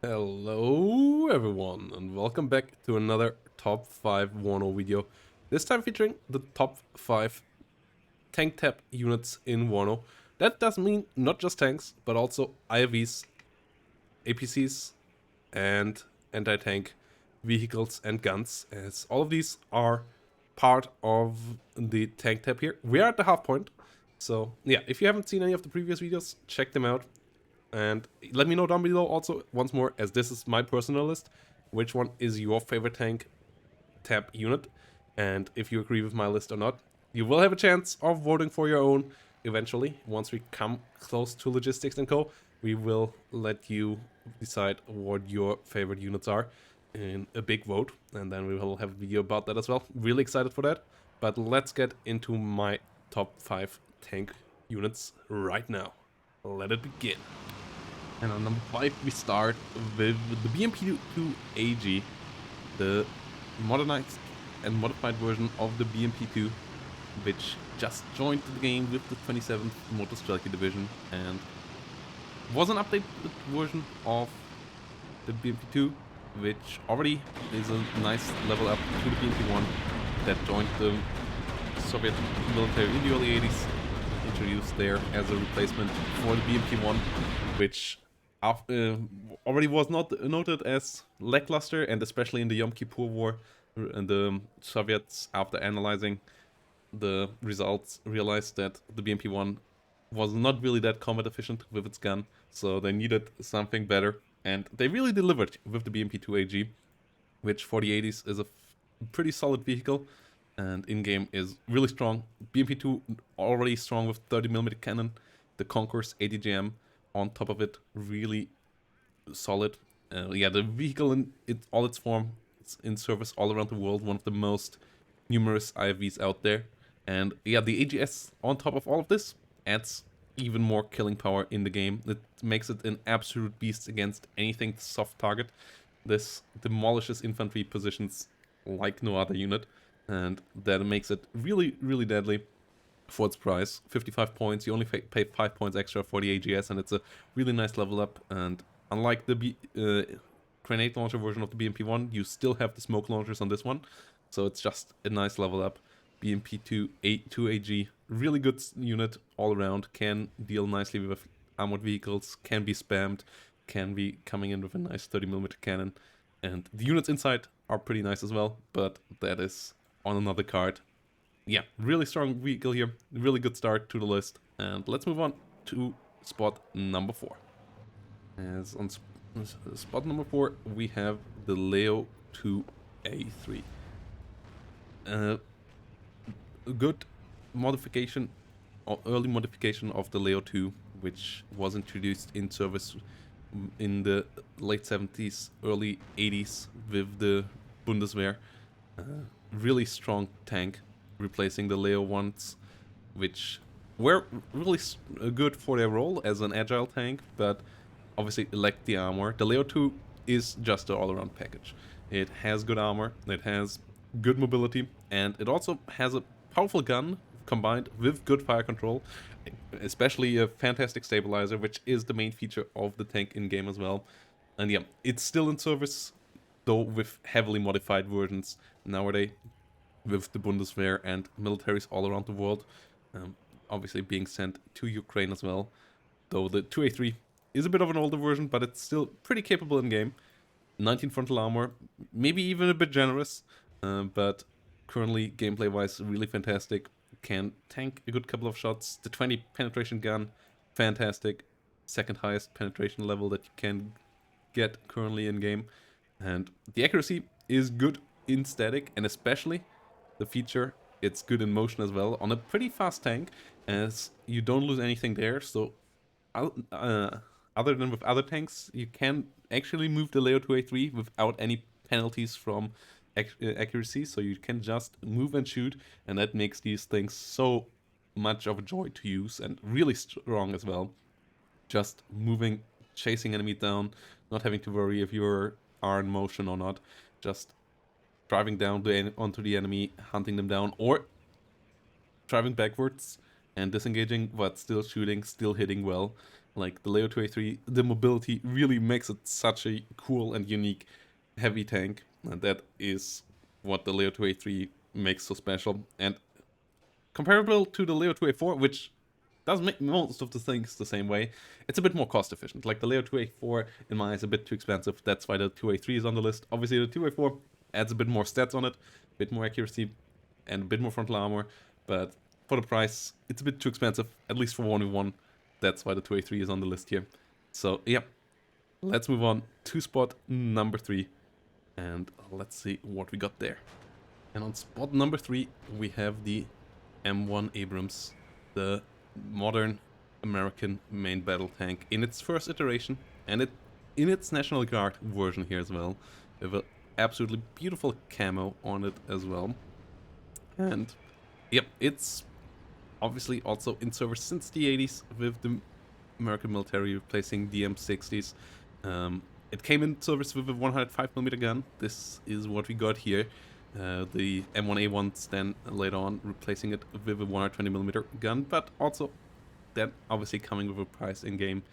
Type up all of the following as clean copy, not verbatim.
Hello everyone and welcome back to another top 5 WARNO video. This time featuring the top 5 tank tap units in WARNO. That does mean not just tanks but also IFVs, APCs and anti-tank vehicles and guns, as all of these are part of the tank tap here. We are at the half point, so yeah, if you haven't seen any of the previous videos, check them out. And let me know down below also, once more, as this is my personal list, which one is your favorite tank tap unit. And if you agree with my list or not, you will have a chance of voting for your own eventually. Once we come close to logistics and co, we will let you decide what your favorite units are in a big vote. And then we will have a video about that as well. Really excited for that. But let's get into my top 5 tank units right now. Let it begin. And on number 5 we start with the BMP2 AG, the modernized and modified version of the BMP2, which just joined the game with the 27th Motor Strelke Division and was an updated version of the BMP2, which already is a nice level up to the BMP1 that joined the Soviet military in the early 80s, introduced there as a replacement for the BMP1, which already was not noted as lackluster, and especially in the Yom Kippur War, and the Soviets, after analyzing the results, realized that the BMP-1 was not really that combat efficient with its gun, so they needed something better, and they really delivered with the BMP-2 AG, which for the 80s is a pretty solid vehicle, and in-game is really strong. BMP-2 already strong with 30mm cannon, the Concourse 80GM on top of it, really solid. Yeah, the vehicle in all its form, it's in service all around the world, one of the most numerous IFVs out there. And yeah, the AGS on top of all of this adds even more killing power in the game. It makes it an absolute beast against anything soft target. This demolishes infantry positions like no other unit, and that makes it really, really deadly for its price. 55 points, you only pay 5 points extra for the AGS, and it's a really nice level up. And unlike the grenade launcher version of the BMP-1, you still have the smoke launchers on this one, so it's just a nice level up. BMP-2 2AG, really good unit all around, can deal nicely with armored vehicles, can be spammed, can be coming in with a nice 30mm cannon, and the units inside are pretty nice as well, but that is on another card. Yeah, really strong vehicle here, really good start to the list, and let's move on to spot number 4. As on spot number 4, we have the Leo 2A3. A good modification, or early modification of the Leo 2, which was introduced in service in the late 70s, early 80s with the Bundeswehr. Really strong tank, replacing the Leo ones, which were really good for their role as an agile tank, but obviously lacked the armor. The Leo 2 is just an all-around package. It has good armor, it has good mobility, and it also has a powerful gun combined with good fire control, especially a fantastic stabilizer, which is the main feature of the tank in-game as well. And yeah, it's still in service, though with heavily modified versions nowadays, with the Bundeswehr and militaries all around the world, obviously being sent to Ukraine as well. Though the 2A3 is a bit of an older version, but it's still pretty capable in game. 19 frontal armor, maybe even a bit generous, but currently gameplay-wise really fantastic. Can tank a good couple of shots. The 20 penetration gun, fantastic. Second highest penetration level that you can get currently in game. And the accuracy is good in static, and especially the feature, it's good in motion as well on a pretty fast tank, as you don't lose anything there. So other than with other tanks, you can actually move the Leo 2A3 without any penalties from accuracy, so you can just move and shoot, and that makes these things so much of a joy to use, and really strong as well. Just moving, chasing enemies down, not having to worry if you are in motion or not, just driving down onto the enemy, hunting them down, or driving backwards and disengaging, but still shooting, still hitting well. Like the Leo 2A3, the mobility really makes it such a cool and unique heavy tank. And that is what the Leo 2A3 makes so special. And comparable to the Leo 2A4, which does make most of the things the same way, it's a bit more cost efficient. Like the Leo 2A4 in my eyes is a bit too expensive. That's why the 2A3 is on the list. Obviously the 2A4 adds a bit more stats on it, a bit more accuracy, and a bit more frontal armor. But for the price, it's a bit too expensive, at least for 1v1. That's why the 2A3 is on the list here. So yeah, let's move on to spot number 3. And let's see what we got there. And on spot number 3, we have the M1 Abrams, the modern American main battle tank in its first iteration, and in its National Guard version here as well, with an absolutely beautiful camo on it as well. And yep, it's obviously also in service since the 80s with the American military replacing the M60s. It came in service with a 105mm gun. This is what we got here. The M1A1s then later on replacing it with a 120mm gun, but also then obviously coming with a price in game.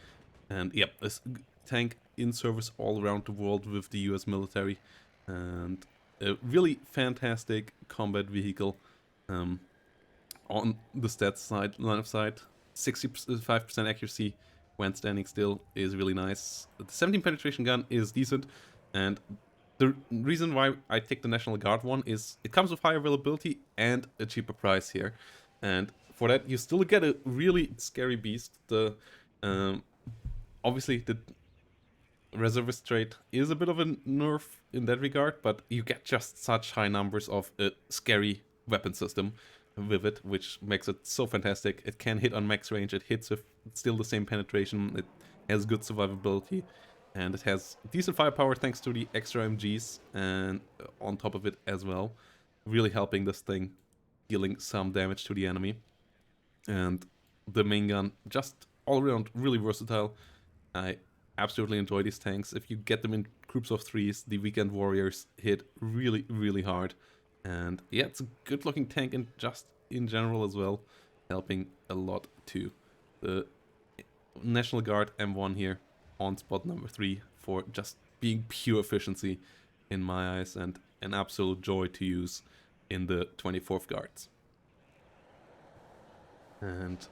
And yep, this tank in service all around the world with the US military, and a really fantastic combat vehicle. On the stats side, line of sight, 65% accuracy when standing still is really nice. The 17 penetration gun is decent, and the reason why I take the National Guard one is it comes with higher availability and a cheaper price here. And for that, you still get a really scary beast. The obviously, the reservist trait is a bit of a nerf in that regard, but you get just such high numbers of a scary weapon system with it, which makes it so fantastic. It can hit on max range, it hits with still the same penetration, it has good survivability, and it has decent firepower thanks to the extra MGs and on top of it as well, really helping this thing dealing some damage to the enemy. And the main gun, just all around really versatile. I absolutely enjoy these tanks. If you get them in groups of 3s, the Weekend Warriors hit really, really hard. And yeah, it's a good looking tank and just in general as well, helping a lot too. The National Guard M1 here on spot number 3 for just being pure efficiency in my eyes, and an absolute joy to use in the 24th Guards. And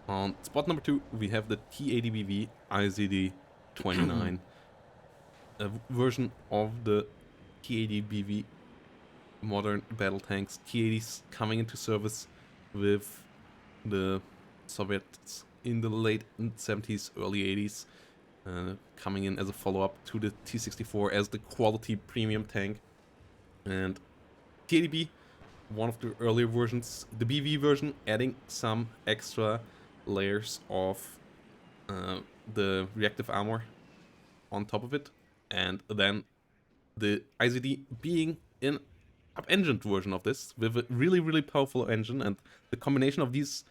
on spot number 2 we have the T80BV IZD-29, a version of the T80BV modern battle tanks. T80s coming into service with the Soviets in the late 70s, early 80s, coming in as a follow-up to the T64 as the quality premium tank. And T80B, one of the earlier versions, the BV version, adding some extra layers of the reactive armor on top of it, and then the IZD being an up-engined version of this with a really, really powerful engine, and the combination of these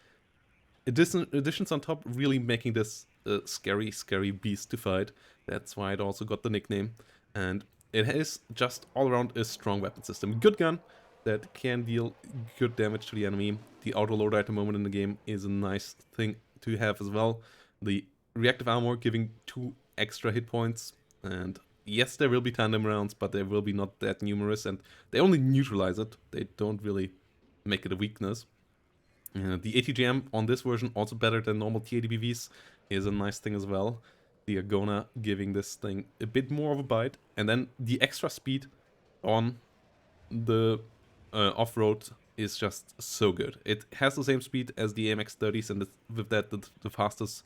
additions on top really making this a scary, scary beast to fight. That's why it also got the nickname, and it is just all around a strong weapon system. Good gun that can deal good damage to the enemy. The auto-loader at the moment in the game is a nice thing to have as well. The reactive armor giving 2 extra hit points, and yes, there will be tandem rounds, but they will be not that numerous, and they only neutralize it. They don't really make it a weakness. The ATGM on this version, also better than normal T80BVs, is a nice thing as well. The Agona giving this thing a bit more of a bite, and then the extra speed on the off-road is just so good. It has the same speed as the AMX-30s, and with that the fastest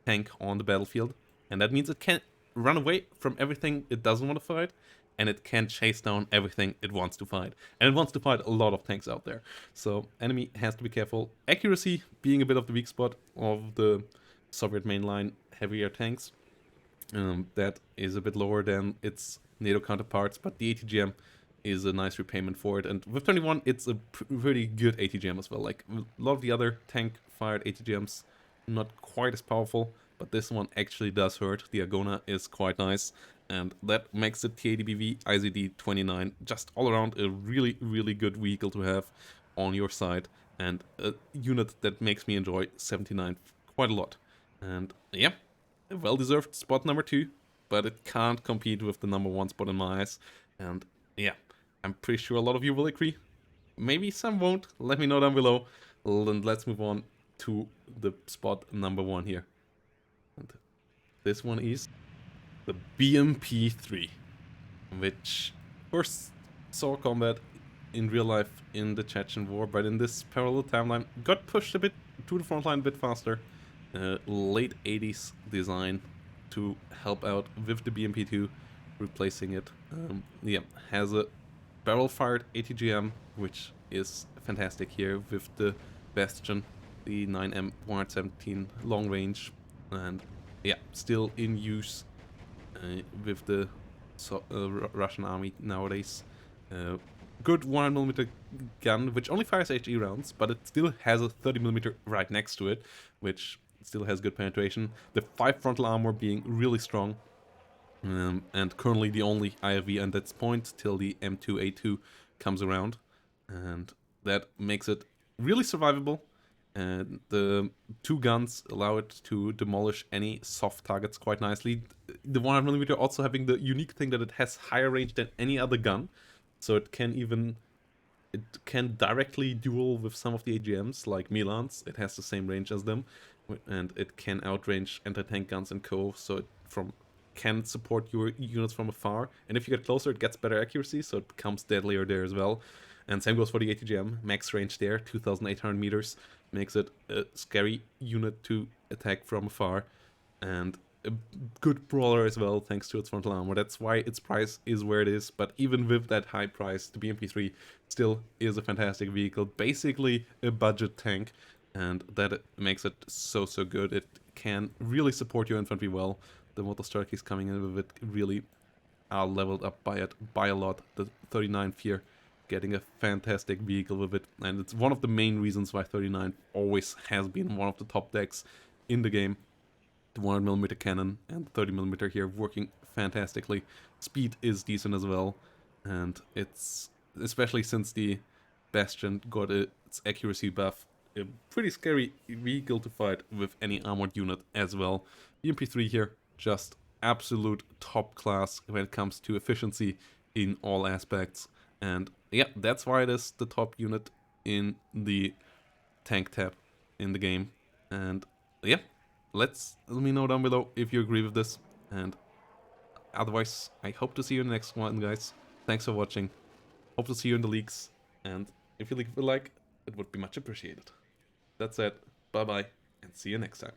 tank on the battlefield, and that means it can run away from everything it doesn't want to fight, and it can chase down everything it wants to fight. And it wants to fight a lot of tanks out there. So enemy has to be careful. Accuracy being a bit of the weak spot of the Soviet mainline heavier tanks. That is a bit lower than its NATO counterparts, but the ATGM is a nice repayment for it. And with 21, it's a pretty good ATGM as well. Like a lot of the other tank-fired ATGMs, not quite as powerful, but this one actually does hurt. The Agona is quite nice, and that makes the T80BV IZD-29 just all around a really, really good vehicle to have on your side, and a unit that makes me enjoy 79 quite a lot. And yeah, a well-deserved spot number 2, but it can't compete with the number 1 spot in my eyes. And yeah, I'm pretty sure a lot of you will agree. Maybe some won't. Let me know down below. And let's move on to the spot number 1 here. And this one is the BMP-3, which first saw combat in real life in the Chechen War, but in this parallel timeline got pushed a bit to the front line a bit faster. Late 80s design to help out with the BMP-2, replacing it. Yeah, has a barrel-fired ATGM, which is fantastic here with the Bastion, the 9M 117 long range, and yeah, still in use with the Russian army nowadays. Good 100mm gun, which only fires HE rounds, but it still has a 30mm right next to it, which still has good penetration. The 5 frontal armor being really strong, and currently the only IFV at that point till the M2A2 comes around, and that makes it really survivable. And the 2 guns allow it to demolish any soft targets quite nicely. The 100mm also having the unique thing that it has higher range than any other gun, so it can directly duel with some of the AGMs like Milans. It has the same range as them, and it can outrange anti-tank guns and co. So it can support your units from afar. And if you get closer, it gets better accuracy, so it becomes deadlier there as well. And same goes for the ATGM. Max range there, 2,800 meters, makes it a scary unit to attack from afar, and a good brawler as well, thanks to its frontal armor. That's why its price is where it is, but even with that high price, the BMP-3 still is a fantastic vehicle, basically a budget tank, and that makes it so good. It can really support your infantry well. The motor Starkeys coming in with it really are leveled up by it by a lot. The 39 Fear getting a fantastic vehicle with it, and it's one of the main reasons why 39 always has been one of the top decks in the game. The 100mm cannon and 30mm here working fantastically. Speed is decent as well, and it's, especially since the Bastion got its accuracy buff, a pretty scary vehicle to fight with any armored unit as well. The MP3 here, just absolute top class when it comes to efficiency in all aspects, and yeah, that's why it is the top unit in the tank tab in the game. And yeah, let me know down below if you agree with this, and otherwise I hope to see you in the next one, guys. Thanks for watching, hope to see you in the leaks, and if you leave a like, it would be much appreciated. That's it, bye bye, and see you next time.